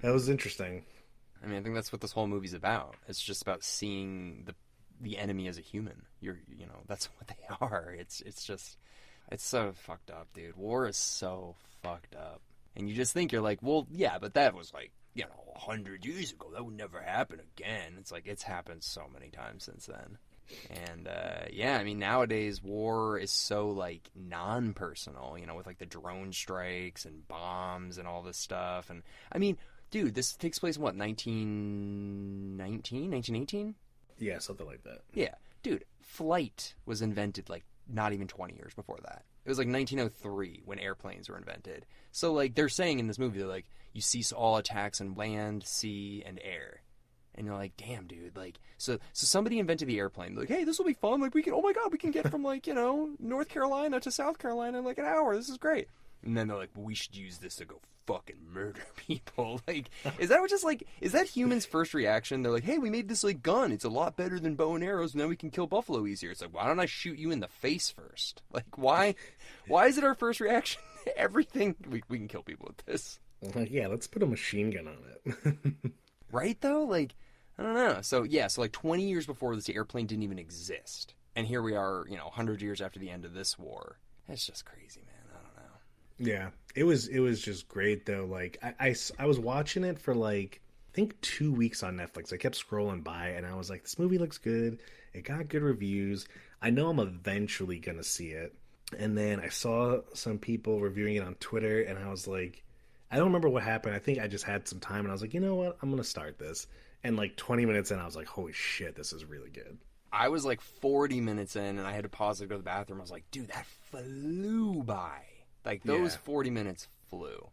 That was interesting. I mean, I think that's what this whole movie's about. It's just about seeing the enemy as a human. That's what they are. It's just it's so fucked up, dude. War is so fucked up. And you just think you're like, well, yeah, but that was like, 100 years ago. That would never happen again. It's like it's happened so many times since then. And yeah, I mean, nowadays war is so like non-personal, with like the drone strikes and bombs and all this stuff. And I mean, dude, this takes place in what, 1919, 1918? Yeah, something like that. Yeah, dude, flight was invented like not even 20 years before that. It was like 1903 when airplanes were invented. So like they're saying in this movie, they're like, you cease all attacks on land, sea, and air. And you're like, damn, dude, like, so somebody invented the airplane. Like, hey, this will be fun. Like, oh my God, we can get from like, North Carolina to South Carolina in like an hour. This is great. And then they're like, well, we should use this to go fucking murder people. Like, is that humans' first reaction? They're like, hey, we made this like gun. It's a lot better than bow and arrows. Now we can kill buffalo easier. It's like, why don't I shoot you in the face first? Like, why is it our first reaction? Everything, we can kill people with this. Yeah, let's put a machine gun on it. Right, though? Like, I don't know. So, yeah, so like 20 years before this, the airplane didn't even exist. And here we are, 100 years after the end of this war. It's just crazy, man. I don't know. Yeah, it was just great, though. Like, I was watching it for, like, I think 2 weeks on Netflix. I kept scrolling by, and I was like, this movie looks good. It got good reviews. I know I'm eventually going to see it. And then I saw some people reviewing it on Twitter, and I was like, I don't remember what happened. I think I just had some time, and I was like, you know what? I'm going to start this. And like 20 minutes in, I was like, holy shit, this is really good. I was like 40 minutes in, and I had to pause to go to the bathroom. I was like, dude, that flew by. Like, those 40 minutes flew.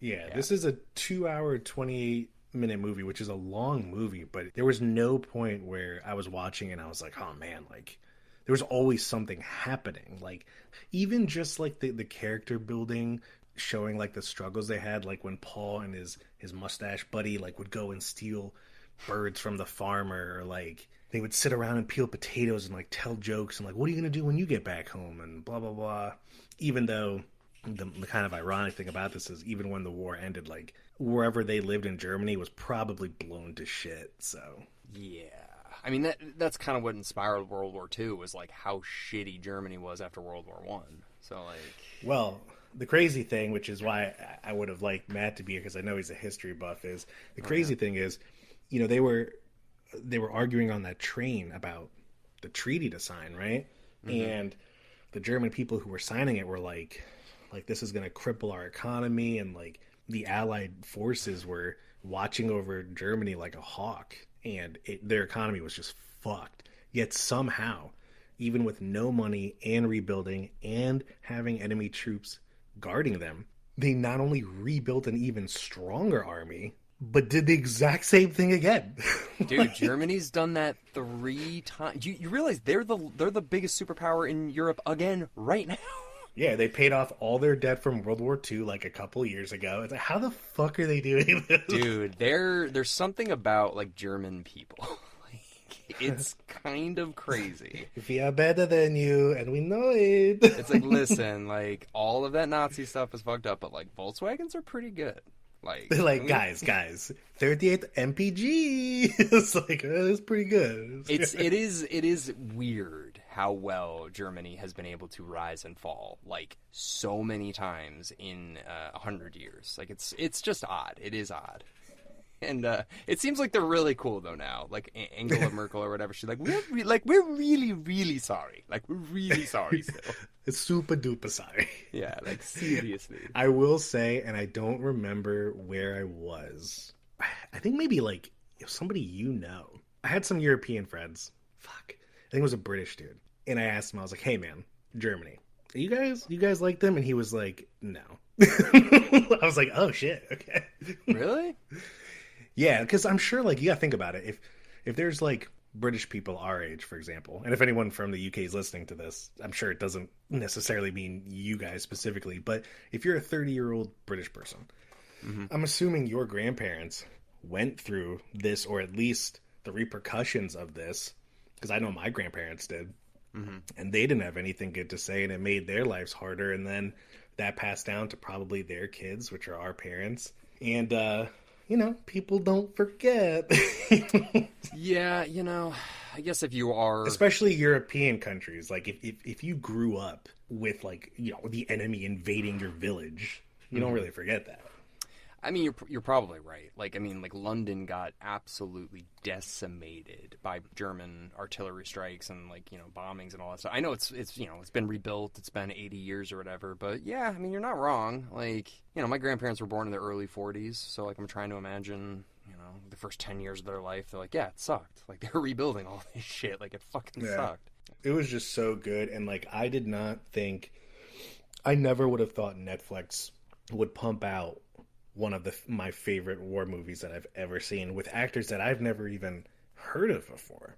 Yeah, this is a 2-hour, 28-minute movie, which is a long movie, but there was no point where I was watching and I was like, oh man, like, there was always something happening. Like, even just like the character building, showing like the struggles they had, like when Paul and his mustache buddy like would go and steal birds from the farmer, or like they would sit around and peel potatoes and like tell jokes and like, what are you gonna do when you get back home, and blah blah blah. Even though the kind of ironic thing about this is, even when the war ended, like wherever they lived in Germany was probably blown to shit. So yeah, I mean that's kind of what inspired World War II, was like how shitty Germany was after World War One. So like, well, the crazy thing, which is why I would have liked Matt to be here, because I know he's a history buff, is the crazy thing is, they were arguing on that train about the treaty to sign, right? Mm-hmm. And the German people who were signing it were like this is going to cripple our economy, and like the Allied forces were watching over Germany like a hawk, and their economy was just fucked. Yet somehow, even with no money and rebuilding and having enemy troops guarding them, they not only rebuilt an even stronger army, but did the exact same thing again. Dude, Germany's done that 3 times. You realize they're the biggest superpower in Europe again right now? Yeah, they paid off all their debt from World War II like a couple years ago. It's like, how the fuck are they doing this? Dude, there's something about like German people. It's kind of crazy. We are better than you, and we know it. It's like, listen, like, all of that Nazi stuff is fucked up, but, like, Volkswagens are pretty good. Like, they're like, guys, 38th MPG. It's like, it's pretty good. It is weird how well Germany has been able to rise and fall, like, so many times in 100 years. Like, it's just odd. It is odd. And it seems like they're really cool though now. Like Angela Merkel or whatever, she's like, we're really, really sorry. Like, we're really sorry still. It's super duper sorry. Yeah, like seriously. I will say, and I don't remember where I was. I think maybe like somebody I had some European friends. Fuck. I think it was a British dude. And I asked him, I was like, hey man, Germany, you guys like them? And he was like, no. I was like, oh shit, okay. Really? Yeah, because I'm sure, like, you gotta think about it. If there's, like, British people our age, for example, and if anyone from the UK is listening to this, I'm sure it doesn't necessarily mean you guys specifically, but if you're a 30-year-old British person, mm-hmm. I'm assuming your grandparents went through this, or at least the repercussions of this, because I know my grandparents did, mm-hmm. and they didn't have anything good to say, and it made their lives harder, and then that passed down to probably their kids, which are our parents, and, people don't forget. Yeah, I guess if you are, Especially European countries. Like, if you grew up with, like, the enemy invading your village, you don't really forget that. I mean, you're probably right. Like, I mean, like London got absolutely decimated by German artillery strikes and like bombings and all that stuff. I know it's it's been rebuilt. It's been 80 years or whatever. But yeah, I mean, you're not wrong. Like, my grandparents were born in the early 40s, so like I'm trying to imagine the first 10 years of their life. They're like, yeah, it sucked. Like they were rebuilding all this shit. Like it fucking sucked. It was just so good, and like I never would have thought Netflix would pump out one of my favorite war movies that I've ever seen with actors that I've never even heard of before.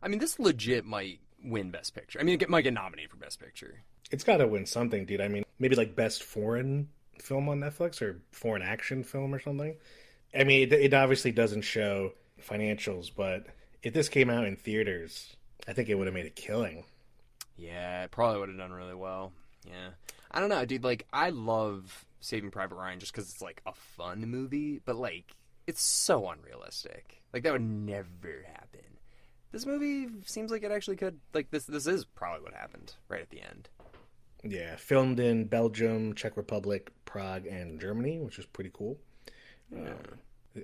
I mean, this legit might win Best Picture. I mean, it might get nominated for Best Picture. It's got to win something, dude. I mean, maybe like Best Foreign Film on Netflix or Foreign Action Film or something. I mean, it obviously doesn't show financials, but if this came out in theaters, I think it would have made a killing. Yeah, it probably would have done really well. Yeah. I don't know, dude. Like, I love Saving Private Ryan just because it's like a fun movie, but like it's so unrealistic. Like that would never happen. This movie seems like it actually could. Like this is probably what happened right at the end. Yeah, filmed in Belgium, Czech Republic, Prague, and Germany, which is pretty cool. Yeah.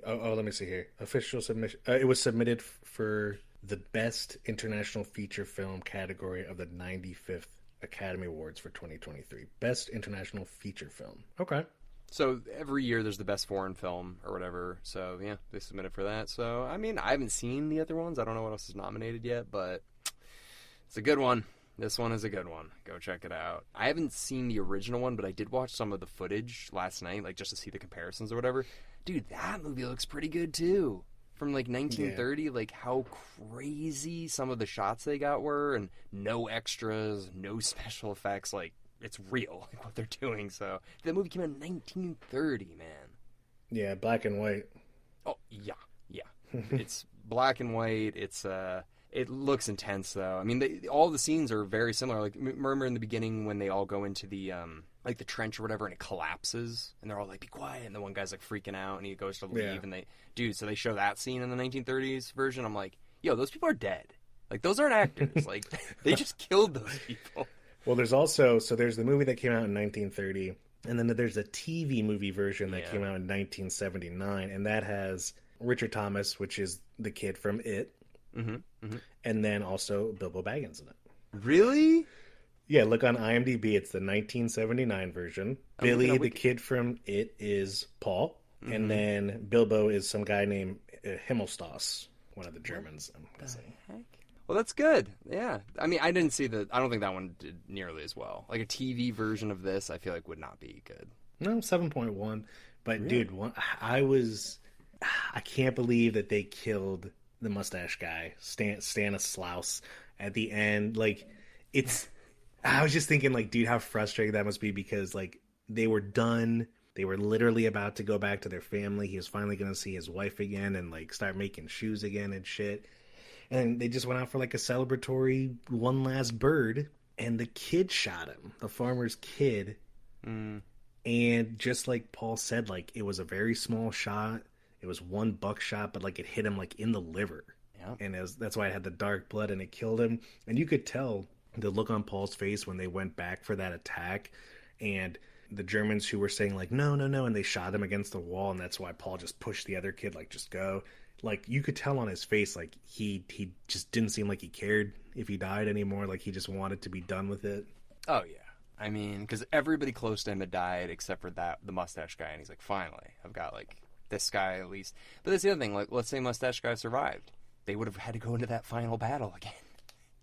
Let me see here. Official submission. It was submitted for the Best International Feature Film category of the 95th Academy Awards for 2023. Best International Feature Film. Okay. So every year there's the best foreign film or whatever. So yeah, they submitted for that. So I mean, I haven't seen the other ones. I don't know what else is nominated yet, but it's a good one. This one is a good one. Go check it out. I haven't seen the original one, but I did watch some of the footage last night, like just to see the comparisons or whatever. Dude, that movie looks pretty good too. From like 1930, yeah. Like how crazy some of the shots they got were, and no extras, no special effects. Like it's real, like what they're doing. So that movie came out in 1930, man. Yeah, black and white. Oh yeah. It's black and white. It looks intense though. I mean, all the scenes are very similar. Like remember in the beginning when they all go into the like the trench or whatever, and it collapses, and they're all like, "Be quiet," and the one guy's like freaking out, and he goes to leave, and so they show that scene in the 1930s version. I'm like, yo, those people are dead. Like those aren't actors. Like they just killed those people. Well, there's the movie that came out in 1930, and then there's a TV movie version that came out in 1979, and that has Richard Thomas, which is the kid from It, and then also Bilbo Baggins in it. Really? Yeah, look on IMDb. It's the 1979 version. Billy, the kid from It, is Paul. And then Bilbo is some guy named Himmelstas, one of the Germans, I'm guessing. Heck? Well, that's good. Yeah. I mean, I don't think that one did nearly as well. Like a TV version of this, I feel like would not be good. No, 7.1. But really? Dude, I can't believe that they killed the mustache guy, Stanislaus, at the end. Like, I was just thinking, like, dude, how frustrating that must be, because, like, they were done. They were literally about to go back to their family. He was finally going to see his wife again and, like, start making shoes again and shit. And they just went out for, like, a celebratory one last bird, and the kid shot him, the farmer's kid. And just like Paul said, like, it was a very small shot. It was one buckshot, but, like, it hit him, like, in the liver. Yeah. And that's why it had the dark blood, and it killed him. And you could tell the look on Paul's face when they went back for that attack, and the Germans who were saying like no, and they shot him against the wall, and that's why Paul just pushed the other kid, like, just go. Like, you could tell on his face, like, he just didn't seem like he cared if he died anymore. Like, he just wanted to be done with it. Oh yeah, I mean, because everybody close to him had died except for the mustache guy, and he's like, finally, I've got like this guy at least. But that's the other thing. Like, let's say mustache guy survived, they would have had to go into that final battle again.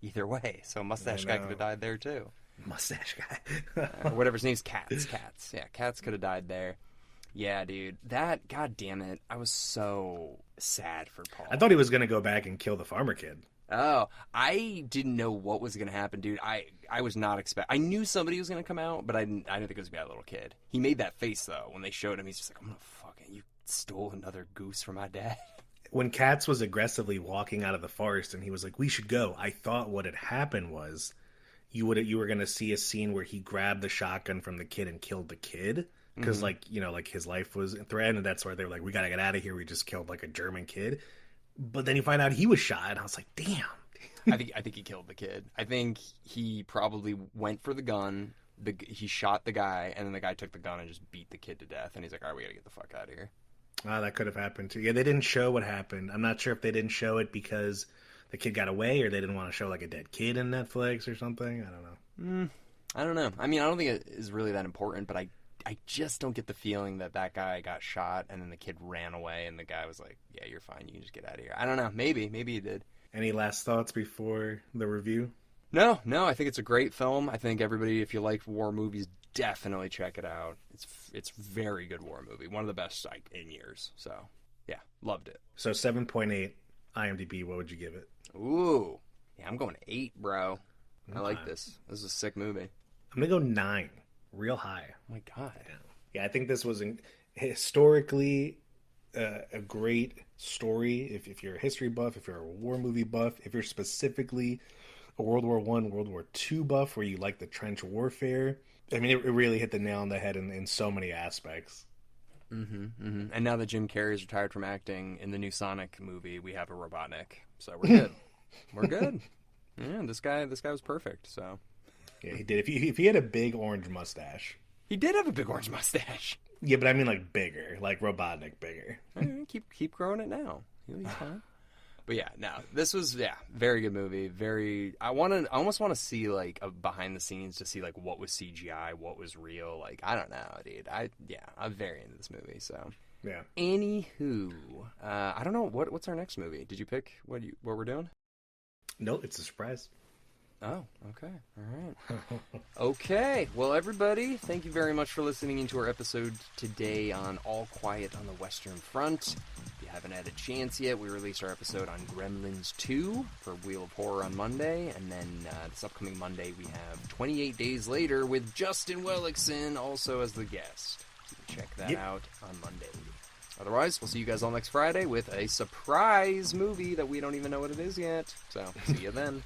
Either way, so mustache guy could have died there too. Mustache guy, or whatever his name's, Cats. Yeah, Cats could have died there. Yeah, dude, that, god damn it, I was so sad for Paul. I thought he was gonna go back and kill the farmer kid. Oh, I didn't know what was gonna happen, dude. I was not I knew somebody was gonna come out, but I didn't think it was gonna be that little kid. He made that face though when they showed him. He's just like, I'm gonna fucking, you stole another goose from my dad. When Katz was aggressively walking out of the forest and he was like, we should go, I thought what had happened was you were going to see a scene where he grabbed the shotgun from the kid and killed the kid. because like like his life was threatened, and that's why they were like, we gotta get out of here. We just killed like a German kid, but then you find out he was shot, and I was like, damn. I think he killed the kid. I think he probably went for the gun. He shot the guy, and then the guy took the gun and just beat the kid to death. And he's like, all right, we gotta get the fuck out of here. That could have happened too. Yeah, they didn't show what happened. I'm not sure if they didn't show it because the kid got away, or they didn't want to show like a dead kid in Netflix or something. I don't know. I don't know. I mean, I don't think it is really that important, but I just don't get the feeling that guy got shot and then the kid ran away and the guy was like, yeah, you're fine. You can just get out of here. I don't know. Maybe he did. Any last thoughts before the review? No. I think it's a great film. I think everybody, if you like war movies, definitely check it out. It's very good war movie. One of the best in years. So, yeah, loved it. So 7.8 IMDb, what would you give it? Ooh. Yeah, I'm going 8, bro. I like this. This is a sick movie. I'm going to go 9. Real high. Oh my God. Yeah, I think this was historically a great story. If you're a history buff, if you're a war movie buff, if you're specifically a World War I, World War II buff, where you like the trench warfare. I mean, it really hit the nail on the head in so many aspects. And now that Jim Carrey's retired from acting, in the new Sonic movie, we have a Robotnik. So we're good. We're good. Yeah, this guy was perfect. So yeah, he did. If he had a big orange mustache, he did have a big orange mustache. Yeah, but I mean like bigger, like Robotnik bigger. Right, keep growing it now. He's fine. But yeah, no, this was very good movie. I almost want to see like a behind the scenes to see like what was CGI, what was real. Like I don't know, dude. I'm very into this movie. So yeah. Anywho, I don't know what's our next movie. Did you pick what we're doing? No, it's a surprise. Oh, okay. All right. Okay. Well, everybody, thank you very much for listening into our episode today on All Quiet on the Western Front. If you haven't had a chance yet, we released our episode on Gremlins 2 for Wheel of Horror on Monday, and then this upcoming Monday we have 28 Days Later with Justin Wellickson also as the guest. So you can check that out on Monday. Otherwise, we'll see you guys all next Friday with a surprise movie that we don't even know what it is yet. So, see you then.